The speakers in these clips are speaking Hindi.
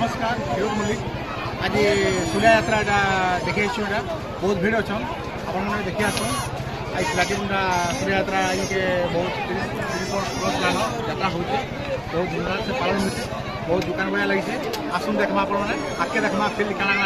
नमस्कार फिरोज मल्लिक आज सुलिया यात्रा देखी बहुत भीड़ अच्छा आपने देखी आस आज प्लाटिमुंडा सुलिया यात्रा इनके बहुत 30 वर्ष यात्रा होती बहुत धूमधाम से पालन होती बहुत दुकान बढ़िया लगी आसन देखमा आगे देखमा फिल्ड काना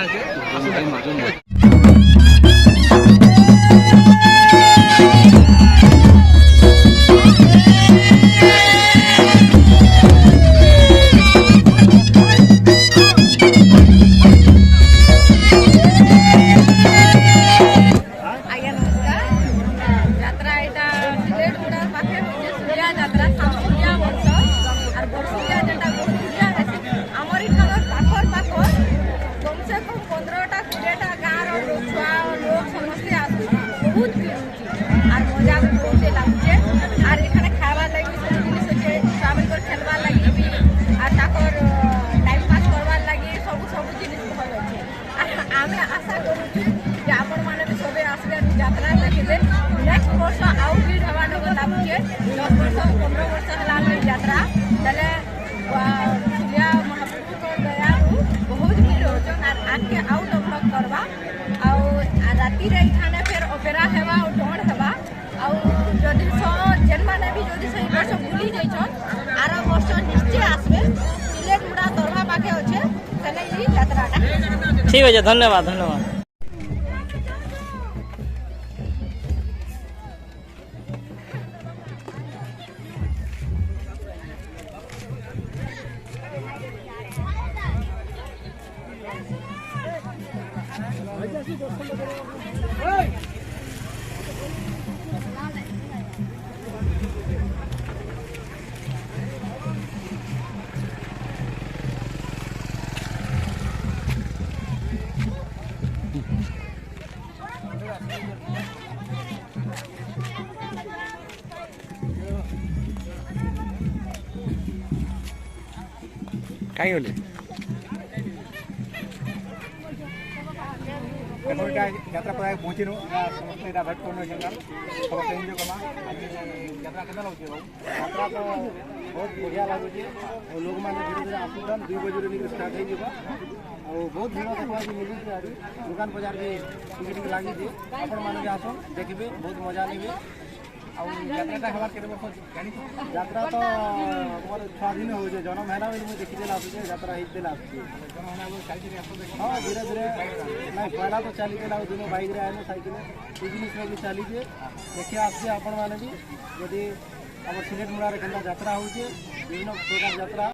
ठीक है धन्यवाद धन्यवाद। कहीं होले यात्रा प्राय पहुँची समस्त भेट कर समस्त एंजॉय कमा आज यात्रा के यात्रा तो बहुत बढ़िया लगुच और लोग मैंने धीरे धीरे आसुन 2 बजे स्टार्ट हो बहुत भीड़ देखा मिली दुकान बाजार भी टिके लगी आपण मैंने आसन देखिए बहुत मजा लेंगे यात्रा हमार यात्रा तो मोर 6 दिन हो जन्म है मुझे देखी आसुचे यात्रा हाँ धीरे धीरे ना पहला तो चली दिन बैक आए सैकेल बिजनेस में भी चलीजे देखिए आसचे आपण मैंने भी जदि आम सिलेट मुड़ार के यात्रा हो विभिन्न प्रकार यात्रा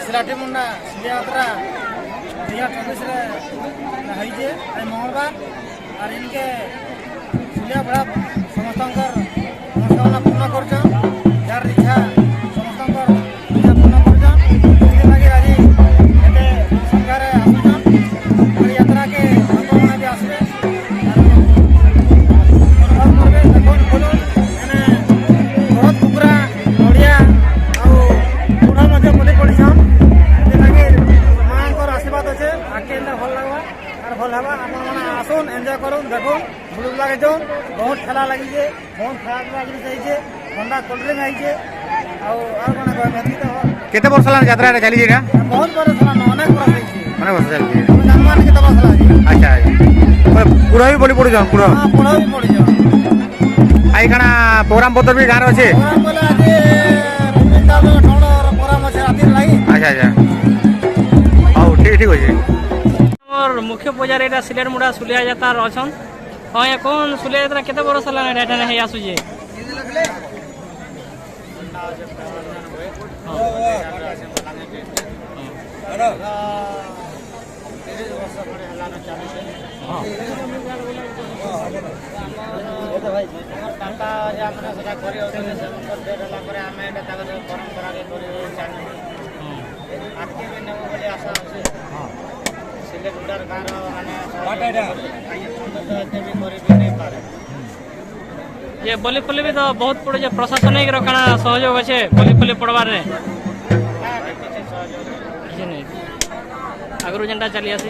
प्लाटिमुंडा सुलिया यात्रा 2024 आज मंगलवार और इनके सुलिया बड़ा समस्त मनोकामना पूर्ण कर जार इच्छा समस्त इच्छा पूर्ण कर आज सरकार आसुन यात्रा के मैंने भी आसवे बहुत कुकुरा नड़िया बुढ़ा मध्य पड़ी छन आगे भल लगवा और भल हवा आसन एंजॉय करूँ देखो बुड़ लगे जाऊँ बहुत ठेला लगी बहुत खराब लगे ठंडा कोल्ड ड्रिंक केते वर्ष यात्रा चली बहुत बरस अनेक वर्ष जानवर केते वर्ष अच्छा पुरा भी बोली पड़ी जाओ पुरा भी पड़ी जाओ आई खाना प्रोग्राम पत्र भी गाँव अच्छे अच्छा अच्छा हाँ ठीक ठीक अच्छे और मुख्य पूजा रेटा सिलेट मुड़ा सुलिया यात्रा अच्छा हाँ ये कौन सुलिया यात्रा केते बरस रेटा नहीं आसुचे ये बलि फुली भी तो बहुत पड़े प्रशासनिक काना सहयोग अच्छे बलि फुली पड़वार आगु जेनटा चली आसी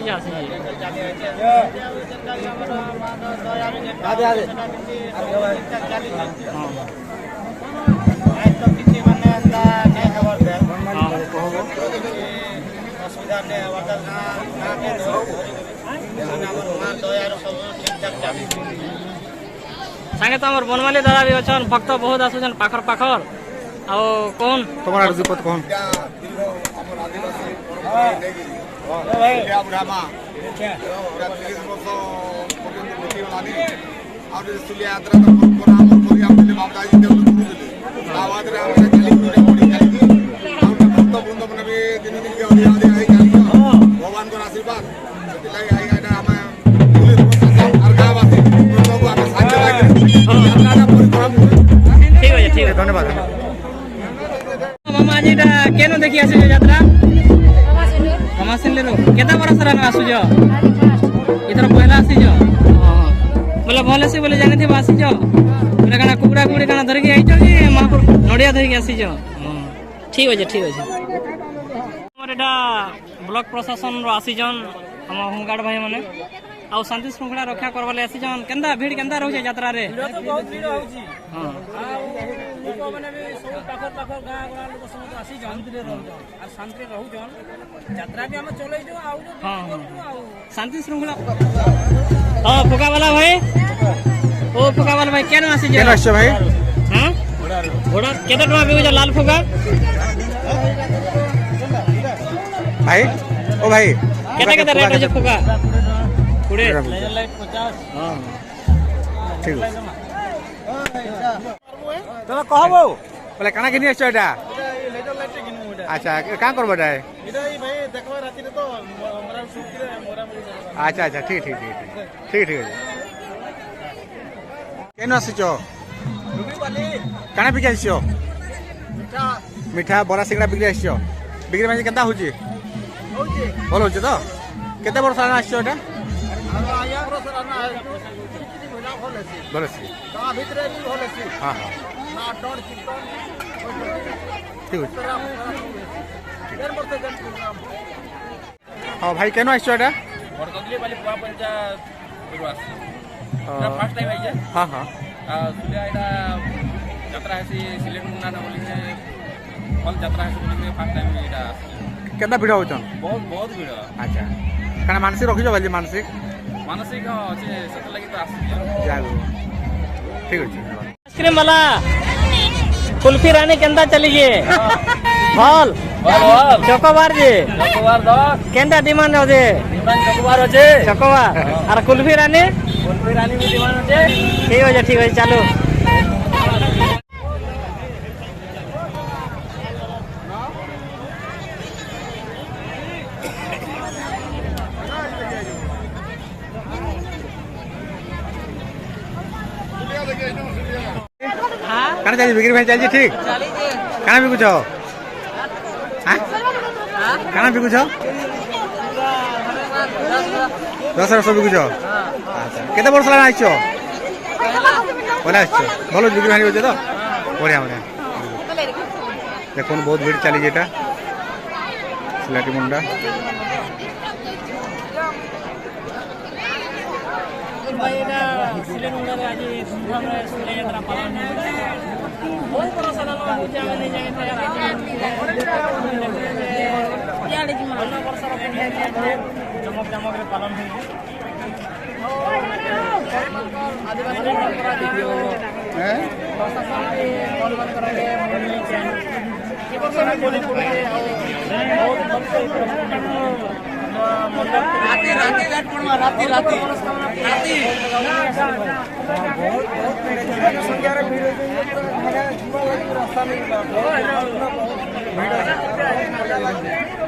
संगे तो बनमाली दादा भी अच्छा भक्त बहुत आसुन पाखर पाखर आ कौन तुम्हारा जुपत कौन भगवान को आशीर्वाद ठीक है धन्यवाद मामा जी केनो देखि आसी यात्रा कमासिलेरो केता बरस रा आसुज इधर पहला आसी जो बोले भले से बोले जाने थे आसी जो बोले काना कुकुड़ा कुकुड़ी काना धर के आई जो कि महापुर नडिया धर के आसी जो ठीक है हमर एटा ब्लॉक प्रशासन रो आसी जन हम होमगार्ड भाई माने आ शांति श्रृंखला रक्षा करवाले आसी जन केंदा भीड़ केंदा रहू यात्रा रे बहुत भीड़ होची हां लोक माने भी सब पाखर पाखर गां गां लोक समस्त आसी शांति रे रहू आ शांति रे रहू जन यात्रा भी हम चलै जो आउ हां शांति श्रृंखला हां फुका वाला भाई ओ फुका वाला भाई केन आसी जे केन भाई हां घोड़ा केते टका बेउ लाल फुका भाई ओ भाई केते रेट है फुका कुड़े लाइट 50 हां ठीक तमे कहबो बोले काना किनी आछो एटा लेटर लाइट किनु एटा अच्छा का करबो एटा एटा ई भाई देखबा राती रे तो हमरा सुती रे मोरा मोरी अच्छा अच्छा ठीक है केन आछो काना बिके आछो मिठा बड़ा सिंगड़ा बिके आछो बिक्री में केता होची भल होची तो केते वर्ष आछो एटा भल सी हाँ हाँ ठीक हाँ भाई केन आछो एटा बरकदली वाली पुआ पंचायत गुरुवास फर्स्ट टाइम आइए हाँ हाँ सुलिया एटा यात्रा है सिलेट मुन्ना ना बोली से फल यात्रा है बोली फर्स्ट टाइम एटा केतना भिड़ होचन बहुत भीड़ अच्छा काना मानसिक रखियो भाई मानसिक अच्छे सत लगी तो आसी जागो ठीक अछि आइसक्रीम वाला कुल्फी रानी केंदा चली गए भल चकोबार जे चकोबार 10 केंदा डिमांड होजे चकोबार होचे चकोबार और कुल्फी रानी भी डिमांड होचे ठीक है चालू काना चली बिक्री भाई चली ठीक काना बिकु छ हां काना बिकु छ 10 वर्ष बिकु छ अच्छा केते वर्ष ला आइछो बोला आइछो भलो बिक्री भाई होजे तो बढ़िया देखो बहुत भीड़ चली जेटा सिलाटी मुंडा सिलेट मुंडा आज धूमधाम रे सुले यात्रा पालन बहुत बड़ा सालन होचे आमे नहीं जाने था यार की माना वर्ष रे जमक रे पालन होई आदिवासी परंपरा देखियो हैं पालन कराले मोली चैन के वर्ष में बोली पड़े बहुत राती घाट पड़वा राती बहुत संख्या रे भीड़ माने जीवा लागी रास्ता नहीं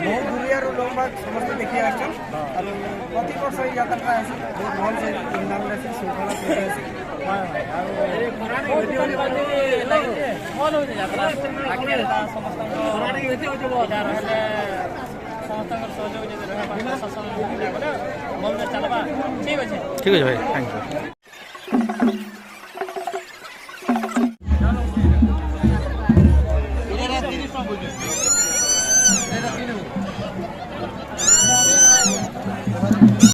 बहुत दुनिया रो लोग बात समस्त देखि आछन और प्रति वर्ष यात्रा है बहुत भल से नाम रे श्रृंखला करे है और वीडियो वाली लाइक कौन हो यात्रा आगे समस्त पुरानी होते हो जो जा रहले समस्त सहयोग जे ପ୍ରଶାସନ ଗଲେ ଭଲରେ ଚାଲବା। ଠିକ୍ ଅଛି। ଠିକ୍ ଅଛି ଭାଇ, ଥ୍ୟାଙ୍କ ୟୁ।